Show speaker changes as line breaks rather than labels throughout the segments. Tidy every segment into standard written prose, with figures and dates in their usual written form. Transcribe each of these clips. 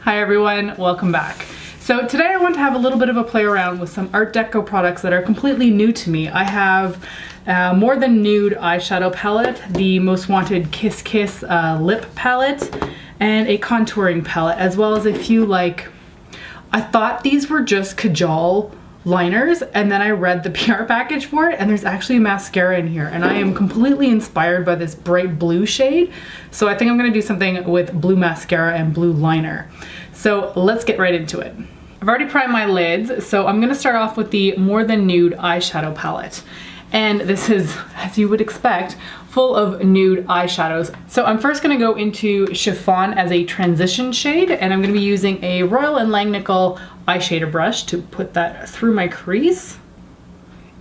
Hi everyone, welcome back. So today I want to have a little bit of a play around with some Art Deco products that are completely new to me. I have More Than Nude eyeshadow palette, the Most Wanted Kiss Kiss lip palette, and a contouring palette, as well as a few I thought these were just Kajal liners, and then I read the PR package for it, and there's actually a mascara in here, and I am completely inspired by this bright blue shade. So I think I'm gonna do something with blue mascara and blue liner. So let's get right into it. I've already primed my lids, so I'm gonna start off with the More Than Nude eyeshadow palette. And this is, as you would expect, full of nude eyeshadows. So I'm first gonna go into Chiffon as a transition shade, and I'm gonna be using a Royal & Langnickel eyeshadow brush to put that through my crease.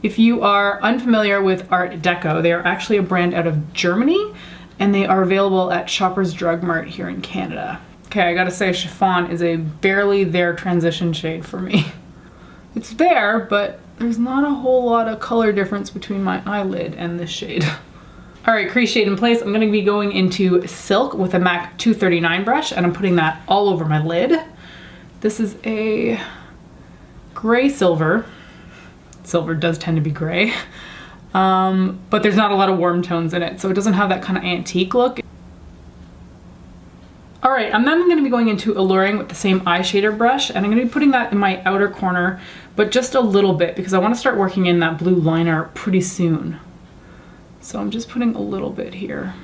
If you are unfamiliar with Art Deco, they are actually a brand out of Germany, and they are available at Shoppers Drug Mart here in Canada. Okay, I gotta say Chiffon is a barely there transition shade for me. It's there, but there's not a whole lot of color difference between my eyelid and this shade. All right, crease shade in place. I'm gonna be going into Silk with a MAC 239 brush, and I'm putting that all over my lid. This is a gray silver. Silver does tend to be gray, but there's not a lot of warm tones in it, so it doesn't have that kind of antique look. All right, I'm then gonna be going into Alluring with the same eyeshadow brush, and I'm gonna be putting that in my outer corner, but just a little bit because I wanna start working in that blue liner pretty soon. So I'm just putting a little bit here.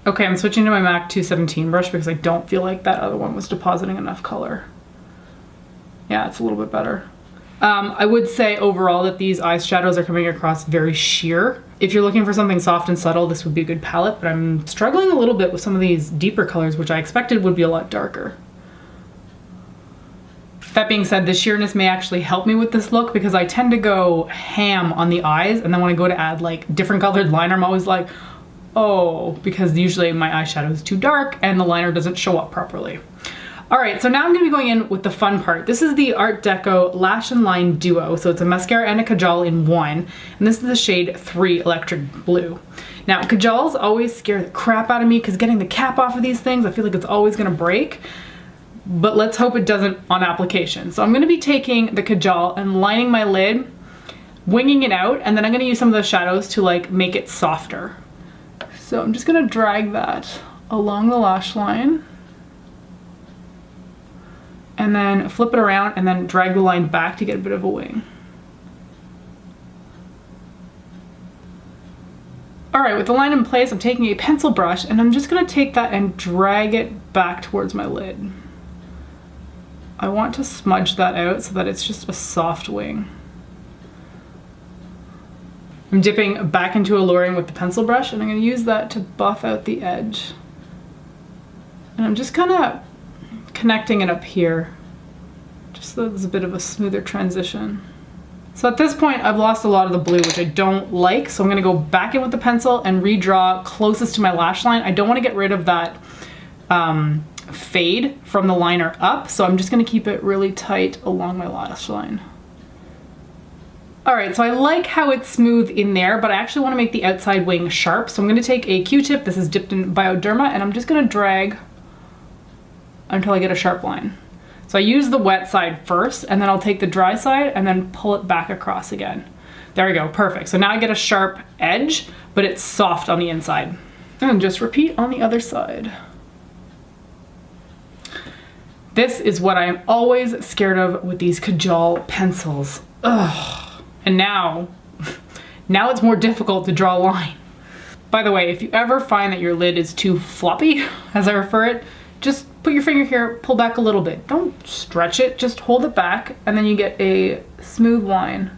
Okay, I'm switching to my MAC 217 brush because I don't feel like that other one was depositing enough color. Yeah, it's a little bit better. I would say overall that these eyeshadows are coming across very sheer. If you're looking for something soft and subtle, this would be a good palette, but I'm struggling a little bit with some of these deeper colors, which I expected would be a lot darker. That being said, the sheerness may actually help me with this look because I tend to go ham on the eyes, and then when I go to add different colored liner, I'm always like, oh, because usually my eyeshadow is too dark and the liner doesn't show up properly. All right, so now I'm gonna be going in with the fun part. This is the Art Deco Lash and Line Duo. So it's a mascara and a kajal in one. And this is the shade 3 Electric Blue. Now, kajals always scare the crap out of me because getting the cap off of these things, I feel like it's always gonna break. But let's hope it doesn't on application. So I'm gonna be taking the kajal and lining my lid, winging it out, and then I'm gonna use some of the shadows to make it softer. So I'm just gonna drag that along the lash line, and then flip it around and then drag the line back to get a bit of a wing. All right, with the line in place, I'm taking a pencil brush and I'm just gonna take that and drag it back towards my lid. I want to smudge that out so that it's just a soft wing. I'm dipping back into Alluring with the pencil brush, and I'm gonna use that to buff out the edge. And I'm just kind of connecting it up here, just so there's a bit of a smoother transition. So at this point, I've lost a lot of the blue, which I don't like, so I'm gonna go back in with the pencil and redraw closest to my lash line. I don't wanna get rid of that fade from the liner up, so I'm just gonna keep it really tight along my lash line. All right, so I like how it's smooth in there, but I actually wanna make the outside wing sharp, so I'm gonna take a Q-tip, this is dipped in Bioderma, and I'm just gonna drag until I get a sharp line. So I use the wet side first, and then I'll take the dry side and then pull it back across again. There we go, perfect. So now I get a sharp edge, but it's soft on the inside. And just repeat on the other side. This is what I'm always scared of with these kajal pencils. Ugh. And now it's more difficult to draw a line. By the way, if you ever find that your lid is too floppy, as I refer it, just put your finger here, pull back a little bit. Don't stretch it, just hold it back, and then you get a smooth line.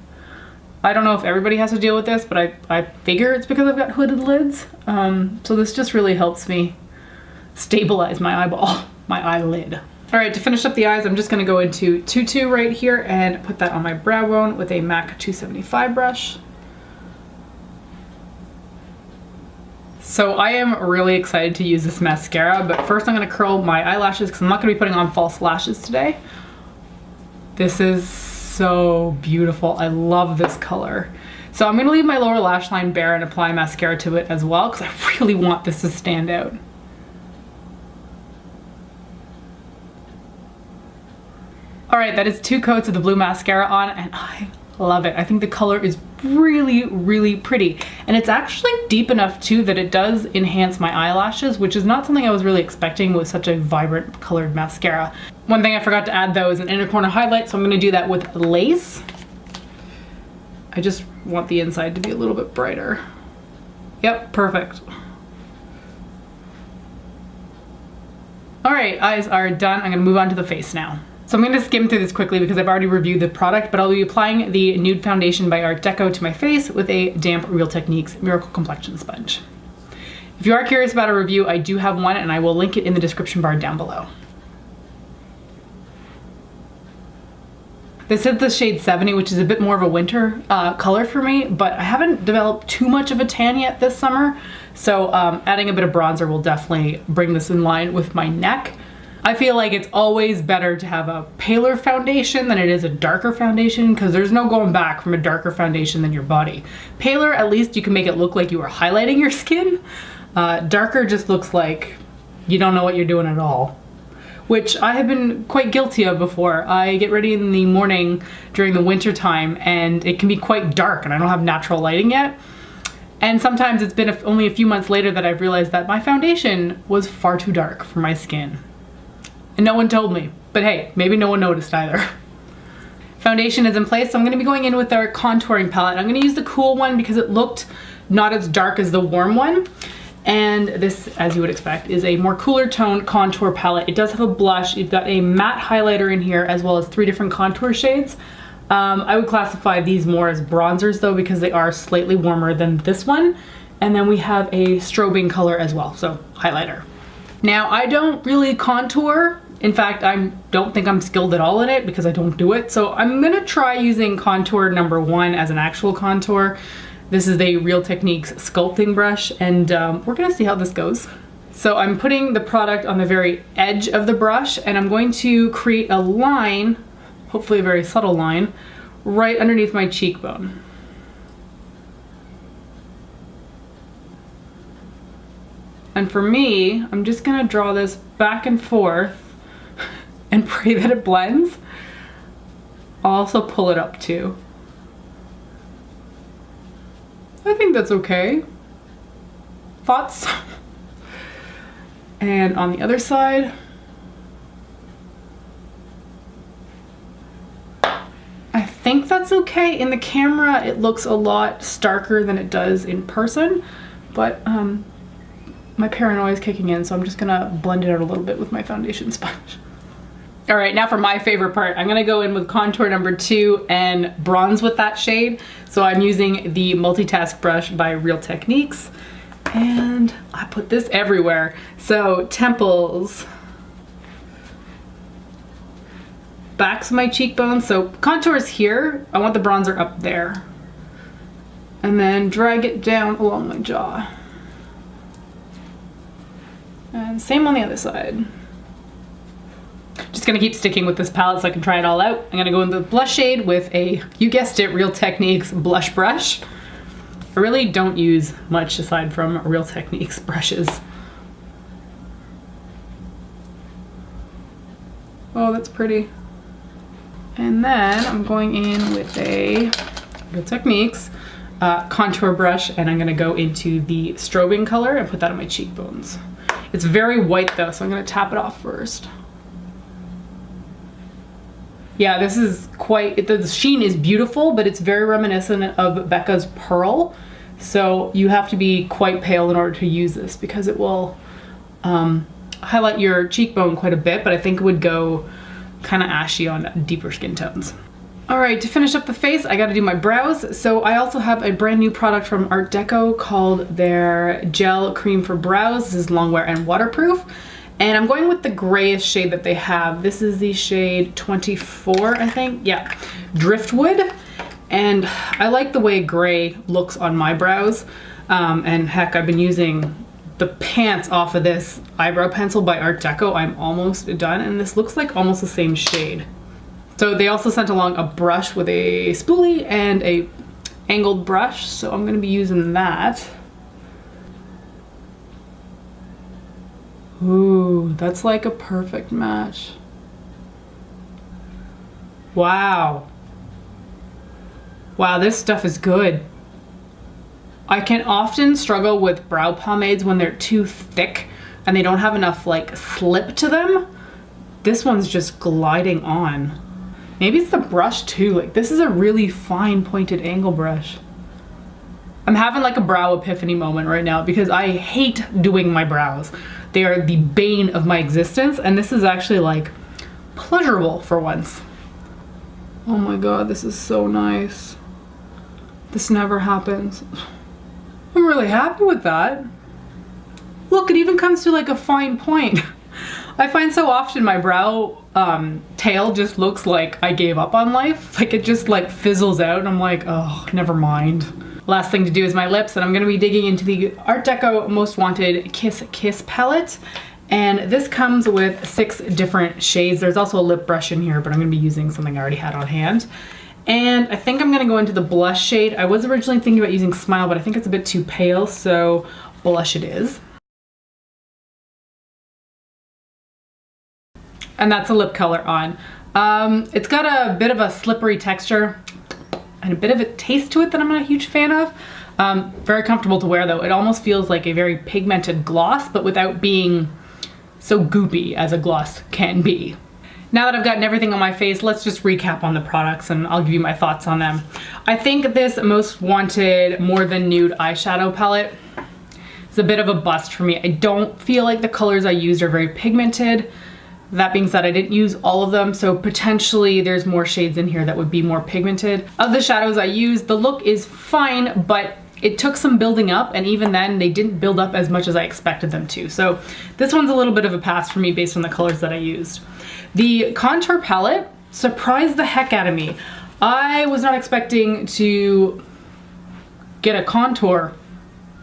I don't know if everybody has to deal with this, but I figure it's because I've got hooded lids. So this just really helps me stabilize my eyeball, my eyelid. All right, to finish up the eyes, I'm just gonna go into Tutu right here and put that on my brow bone with a MAC 275 brush. So I am really excited to use this mascara, but first I'm gonna curl my eyelashes because I'm not gonna be putting on false lashes today. This is so beautiful. I love this color. So I'm gonna leave my lower lash line bare and apply mascara to it as well because I really want this to stand out. All right, that is 2 coats of the blue mascara on and I love it. I think the color is really, really pretty. And it's actually deep enough too that it does enhance my eyelashes, which is not something I was really expecting with such a vibrant colored mascara. One thing I forgot to add though is an inner corner highlight, so I'm gonna do that with lace. I just want the inside to be a little bit brighter. Yep, perfect. All right, eyes are done. I'm gonna move on to the face now. So I'm going to skim through this quickly because I've already reviewed the product, but I'll be applying the Nude foundation by ARTDECO to my face with a damp Real Techniques Miracle Complexion Sponge. If you are curious about a review, I do have one and I will link it in the description bar down below. This is the shade 70, which is a bit more of a winter color for me, but I haven't developed too much of a tan yet this summer, so adding a bit of bronzer will definitely bring this in line with my neck. I feel like it's always better to have a paler foundation than it is a darker foundation because there's no going back from a darker foundation than your body. Paler, at least you can make it look like you are highlighting your skin. Darker just looks like you don't know what you're doing at all, which I have been quite guilty of before. I get ready in the morning during the winter time and it can be quite dark and I don't have natural lighting yet. And sometimes it's been only a few months later that I've realized that my foundation was far too dark for my skin. And no one told me, but hey, maybe no one noticed either. Foundation is in place, so I'm gonna be going in with our contouring palette. I'm gonna use the cool one because it looked not as dark as the warm one. And this, as you would expect, is a more cooler tone contour palette. It does have a blush. You've got a matte highlighter in here as well as 3 different contour shades. I would classify these more as bronzers though because they are slightly warmer than this one. And then we have a strobing color as well, so highlighter. Now, I don't really contour. In fact, I don't think I'm skilled at all in it because I don't do it. So I'm gonna try using contour number 1 as an actual contour. This is a Real Techniques sculpting brush and we're gonna see how this goes. So I'm putting the product on the very edge of the brush and I'm going to create a line, hopefully a very subtle line, right underneath my cheekbone. And for me, I'm just gonna draw this back and forth and pray that it blends. I'll also pull it up too. I think that's okay. Thoughts? And on the other side, I think that's okay. In the camera, it looks a lot starker than it does in person, but my paranoia is kicking in, so I'm just gonna blend it out a little bit with my foundation sponge. All right, now for my favorite part, I'm gonna go in with contour number 2 and bronze with that shade. So I'm using the multitask brush by Real Techniques, and I put this everywhere. So temples, backs of my cheekbones. So contour's here, I want the bronzer up there. And then drag it down along my jaw. And same on the other side. Just gonna keep sticking with this palette so I can try it all out. I'm gonna go in the blush shade with a, you guessed it, Real Techniques blush brush. I really don't use much aside from Real Techniques brushes. Oh, that's pretty. And then I'm going in with a Real Techniques contour brush and I'm gonna go into the strobing color and put that on my cheekbones. It's very white though, so I'm gonna tap it off first. Yeah, this is quite, the sheen is beautiful, but it's very reminiscent of Becca's Pearl. So you have to be quite pale in order to use this because it will highlight your cheekbone quite a bit, but I think it would go kind of ashy on deeper skin tones. All right, to finish up the face, I gotta do my brows. So I also have a brand new product from ARTDECO called their Gel Cream for Brows. This is long wear and waterproof. And I'm going with the grayish shade that they have. This is the shade 24, I think. Yeah, Driftwood. And I like the way gray looks on my brows. And heck, I've been using the pants off of this eyebrow pencil by ARTDECO. I'm almost done, and this looks like almost the same shade. So they also sent along a brush with a spoolie and a angled brush, so I'm gonna be using that. Ooh, that's like a perfect match. Wow. Wow, this stuff is good. I can often struggle with brow pomades when they're too thick and they don't have enough like slip to them. This one's just gliding on. Maybe it's the brush too. Like, this is a really fine pointed angle brush. I'm having like a brow epiphany moment right now because I hate doing my brows. They are the bane of my existence, and this is actually like pleasurable for once. Oh my god, this is so nice. This never happens. I'm really happy with that. Look, it even comes to like a fine point. I find so often my brow tail just looks like I gave up on life. Like, it just like fizzles out and I'm like, oh, never mind. Last thing to do is my lips, and I'm gonna be digging into the Art Deco Most Wanted Kiss palette. And this comes with 6 different shades. There's also a lip brush in here, but I'm gonna be using something I already had on hand. And I think I'm gonna go into the blush shade. I was originally thinking about using Smile, but I think it's a bit too pale, so blush it is. And that's a lip color on. It's got a bit of a slippery texture and a bit of a taste to it that I'm not a huge fan of. Very comfortable to wear though. It almost feels like a very pigmented gloss, but without being so goopy as a gloss can be. Now that I've gotten everything on my face, let's just recap on the products and I'll give you my thoughts on them. I think this Most Wanted More Than Nude eyeshadow palette is a bit of a bust for me. I don't feel like the colors I used are very pigmented. That being said, I didn't use all of them, so potentially there's more shades in here that would be more pigmented. Of the shadows I used, the look is fine, but it took some building up, and even then they didn't build up as much as I expected them to. So this one's a little bit of a pass for me based on the colors that I used. The contour palette surprised the heck out of me. I was not expecting to get a contour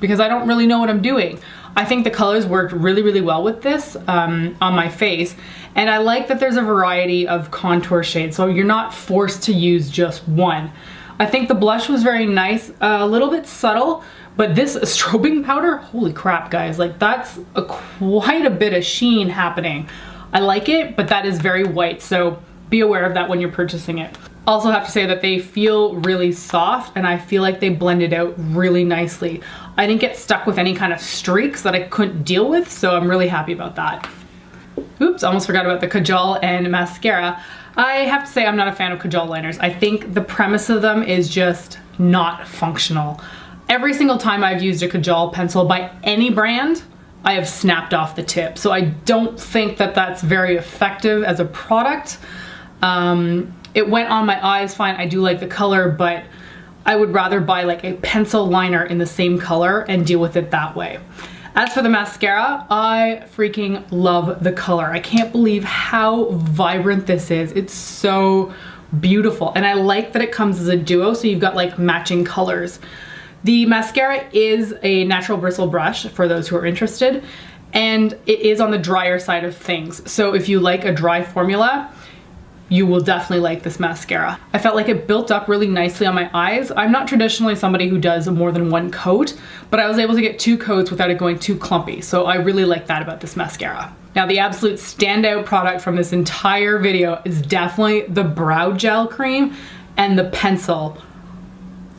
because I don't really know what I'm doing. I think the colors worked really, really well with this on my face. And I like that there's a variety of contour shades, so you're not forced to use just one. I think the blush was very nice, a little bit subtle, but this strobing powder, holy crap guys, like that's quite a bit of sheen happening. I like it, but that is very white, so be aware of that when you're purchasing it. Also have to say that they feel really soft and I feel like they blended out really nicely. I didn't get stuck with any kind of streaks that I couldn't deal with, so I'm really happy about that. Oops, almost forgot about the kajal and mascara. I have to say I'm not a fan of kajal liners. I think the premise of them is just not functional. Every single time I've used a kajal pencil by any brand, I have snapped off the tip. So I don't think that that's very effective as a product. It went on my eyes fine. I do like the color, but I would rather buy like a pencil liner in the same color and deal with it that way. As for the mascara, I freaking love the color. I can't believe how vibrant this is. It's so beautiful. And I like that it comes as a duo, so you've got like matching colors. The mascara is a natural bristle brush for those who are interested, and it is on the drier side of things. So if you like a dry formula, you will definitely like this mascara. I felt like it built up really nicely on my eyes. I'm not traditionally somebody who does more than one coat, but I was able to get 2 coats without it going too clumpy. So I really like that about this mascara. Now the absolute standout product from this entire video is definitely the brow gel cream and the pencil.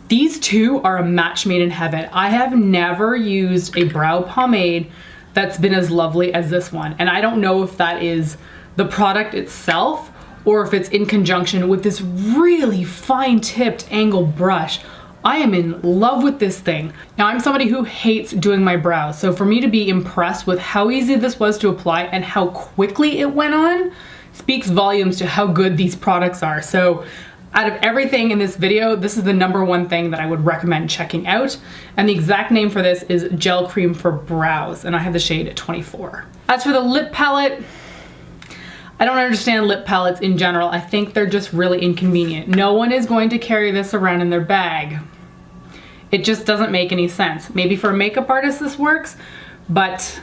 These two are a match made in heaven. I have never used a brow pomade that's been as lovely as this one. And I don't know if that is the product itself or if it's in conjunction with this really fine tipped angle brush. I am in love with this thing. Now I'm somebody who hates doing my brows, so for me to be impressed with how easy this was to apply and how quickly it went on speaks volumes to how good these products are. So out of everything in this video, this is the #1 thing that I would recommend checking out. And the exact name for this is Gel Cream for Brows, and I have the shade 24. As for the lip palette, I don't understand lip palettes in general. I think they're just really inconvenient. No one is going to carry this around in their bag. It just doesn't make any sense. Maybe for a makeup artist this works, but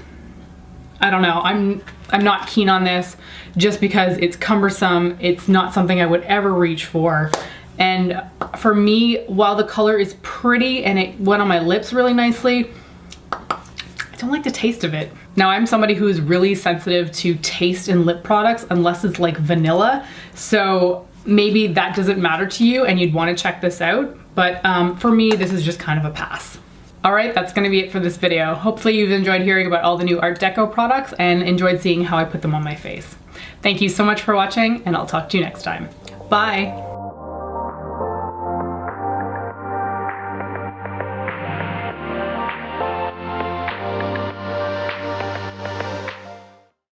I don't know. I'm not keen on this just because it's cumbersome. It's not something I would ever reach for. And for me, while the color is pretty and it went on my lips really nicely, I don't like the taste of it. Now, I'm somebody who's really sensitive to taste in lip products unless it's like vanilla. So maybe that doesn't matter to you and you'd want to check this out. But for me, this is just kind of a pass. All right, that's gonna be it for this video. Hopefully you've enjoyed hearing about all the new Art Deco products and enjoyed seeing how I put them on my face. Thank you so much for watching, and I'll talk to you next time. Bye.